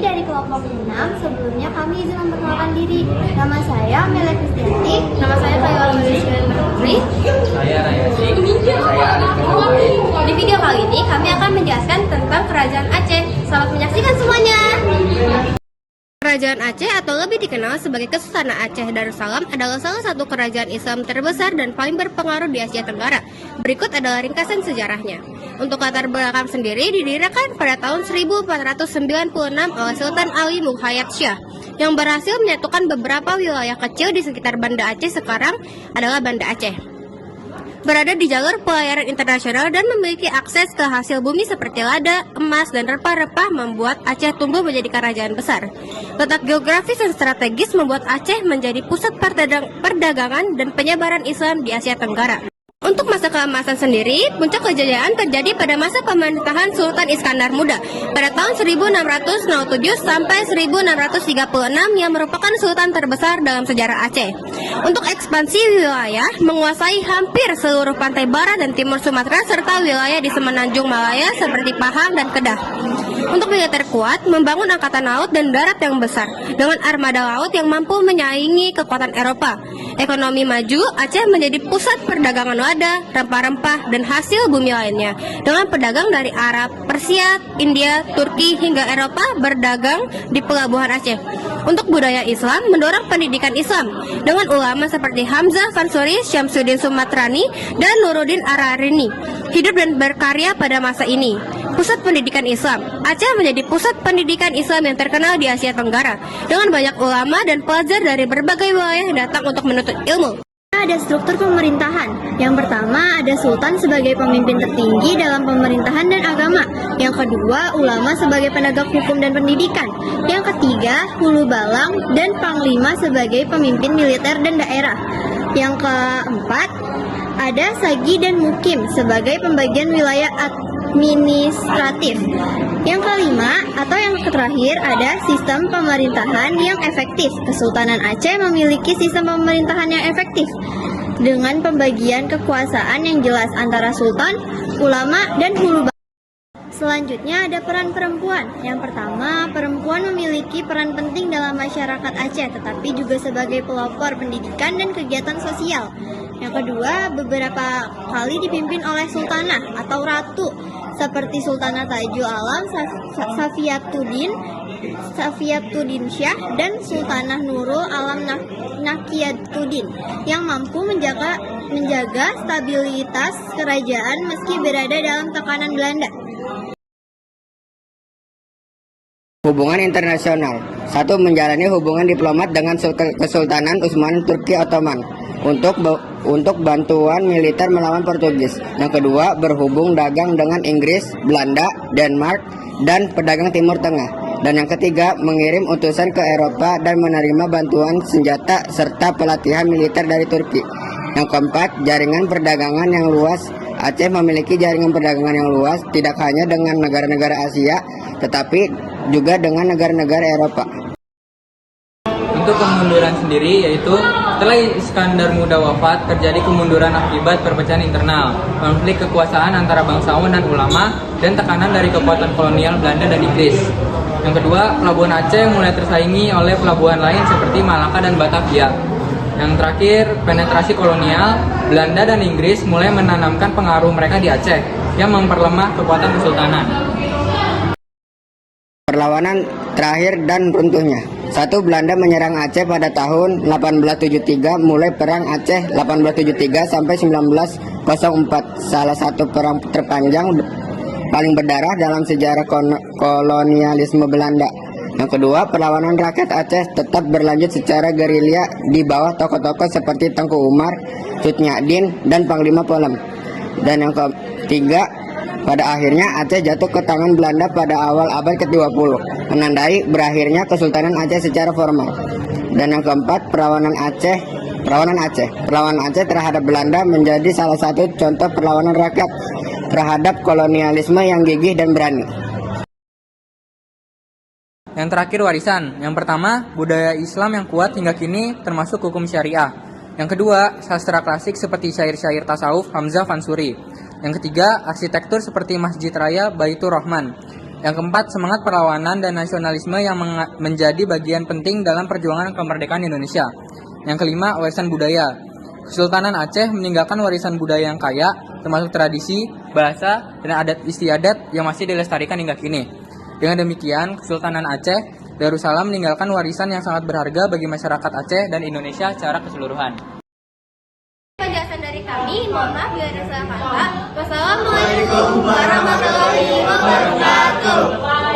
dari kelompok 6. Sebelumnya kami izin memperkenalkan diri. Nama saya Mela Kristianti. Nama saya Kayla Putri. Saya Rayasi. Saya Arif. Di video kali ini kami akan menjelaskan tentang Kerajaan Aceh. Selamat menyaksikan semuanya. Kerajaan Aceh atau lebih dikenal sebagai Kesultanan Aceh Darussalam adalah salah satu kerajaan Islam terbesar dan paling berpengaruh di Asia Tenggara. Berikut adalah ringkasan sejarahnya. Untuk latar belakang sendiri didirikan pada tahun 1496 oleh Sultan Ali Muhayyad Shah yang berhasil menyatukan beberapa wilayah kecil di sekitar Banda Aceh sekarang adalah Banda Aceh. Berada di jalur pelayaran internasional dan memiliki akses ke hasil bumi seperti lada, emas, dan rempah-rempah membuat Aceh tumbuh menjadi kerajaan besar. Letak geografis dan strategis membuat Aceh menjadi pusat perdagangan dan penyebaran Islam di Asia Tenggara. Untuk masa keemasan sendiri, puncak kejayaan terjadi pada masa pemerintahan Sultan Iskandar Muda pada tahun 1607 sampai 1636 yang merupakan sultan terbesar dalam sejarah Aceh. Untuk ekspansi wilayah, menguasai hampir seluruh pantai barat dan timur Sumatera serta wilayah di semenanjung Malaya seperti Pahang dan Kedah. Untuk militer kuat, membangun angkatan laut dan darat yang besar dengan armada laut yang mampu menyaingi kekuatan Eropa. Ekonomi maju, Aceh menjadi pusat perdagangan lada, rempah-rempah, dan hasil bumi lainnya. Dengan pedagang dari Arab, Persia, India, Turki, hingga Eropa berdagang di pelabuhan Aceh. Untuk budaya Islam, mendorong pendidikan Islam dengan ulama seperti Hamzah Fansuri, Syamsuddin Sumatrani, dan Nuruddin Ararini hidup dan berkarya pada masa ini. Pusat pendidikan Islam, Aceh menjadi pusat pendidikan Islam yang terkenal di Asia Tenggara dengan banyak ulama dan pelajar dari berbagai wilayah yang datang untuk menuntut ilmu. Ada struktur pemerintahan. Yang pertama ada sultan sebagai pemimpin tertinggi dalam pemerintahan dan agama. Yang kedua ulama sebagai penegak hukum dan pendidikan. Yang ketiga hulu balang dan panglima sebagai pemimpin militer dan daerah. Yang keempat ada sagi dan mukim sebagai pembagian wilayah administratif. Yang kelima atau yang terakhir ada sistem pemerintahan yang efektif. Kesultanan Aceh memiliki sistem pemerintahan yang efektif dengan pembagian kekuasaan yang jelas antara sultan, ulama, dan hulu balang. Selanjutnya ada peran perempuan. Yang pertama, perempuan memiliki peran penting dalam masyarakat Aceh, tetapi juga sebagai pelopor pendidikan dan kegiatan sosial. Yang kedua, beberapa kali dipimpin oleh sultanah atau ratu, seperti Sultanah Tajul Alam, Safiyatuddin Syah, dan Sultanah Nurul Alam Nakiatuddin, yang mampu menjaga stabilitas kerajaan meski berada dalam tekanan Belanda. Hubungan internasional. 1. Menjalani hubungan diplomat dengan Kesultanan Utsmani Turki Ottoman untuk bantuan militer melawan Portugis. Yang kedua, berhubung dagang dengan Inggris, Belanda, Denmark, dan pedagang Timur Tengah. Dan yang ketiga, mengirim utusan ke Eropa dan menerima bantuan senjata serta pelatihan militer dari Turki. Yang keempat, jaringan perdagangan yang luas. Aceh memiliki jaringan perdagangan yang luas tidak hanya dengan negara-negara Asia, tetapi juga dengan negara-negara Eropa. Untuk kemunduran sendiri yaitu setelah Iskandar Muda wafat, terjadi kemunduran akibat perpecahan internal, konflik kekuasaan antara bangsawan dan ulama, dan tekanan dari kekuatan kolonial Belanda dan Inggris. Yang kedua, pelabuhan Aceh mulai tersaingi oleh pelabuhan lain seperti Malaka dan Batavia. Yang terakhir, penetrasi kolonial, Belanda dan Inggris mulai menanamkan pengaruh mereka di Aceh yang memperlemah kekuatan kesultanan. Perlawanan terakhir dan runtuhnya. 1. Belanda menyerang Aceh pada tahun 1873, mulai perang Aceh 1873 sampai 1904, salah satu perang terpanjang paling berdarah dalam sejarah kolonialisme Belanda. Yang kedua, perlawanan rakyat Aceh tetap berlanjut secara gerilya di bawah tokoh-tokoh seperti Tengku Umar, Cut Nyak-Dien, dan Panglima Polem. Dan yang ketiga, pada akhirnya Aceh jatuh ke tangan Belanda pada awal abad ke-20, menandai berakhirnya Kesultanan Aceh secara formal. Dan yang keempat, perlawanan Aceh terhadap Belanda menjadi salah satu contoh perlawanan rakyat terhadap kolonialisme yang gigih dan berani. Yang terakhir, warisan. Yang pertama, budaya Islam yang kuat hingga kini termasuk hukum syariah. Yang kedua, sastra klasik seperti syair-syair tasawuf Hamzah Fansuri. Yang ketiga, arsitektur seperti Masjid Raya Baitur Rahman. Yang keempat, semangat perlawanan dan nasionalisme yang menjadi bagian penting dalam perjuangan kemerdekaan Indonesia. Yang kelima, warisan budaya. Kesultanan Aceh meninggalkan warisan budaya yang kaya, termasuk tradisi, bahasa, dan adat istiadat yang masih dilestarikan hingga kini. Dengan demikian, Kesultanan Aceh Darussalam meninggalkan warisan yang sangat berharga bagi masyarakat Aceh dan Indonesia secara keseluruhan. Penjelasan dari kami, mohon maaf bila ada salah kata. Wassalamualaikum warahmatullahi wabarakatuh.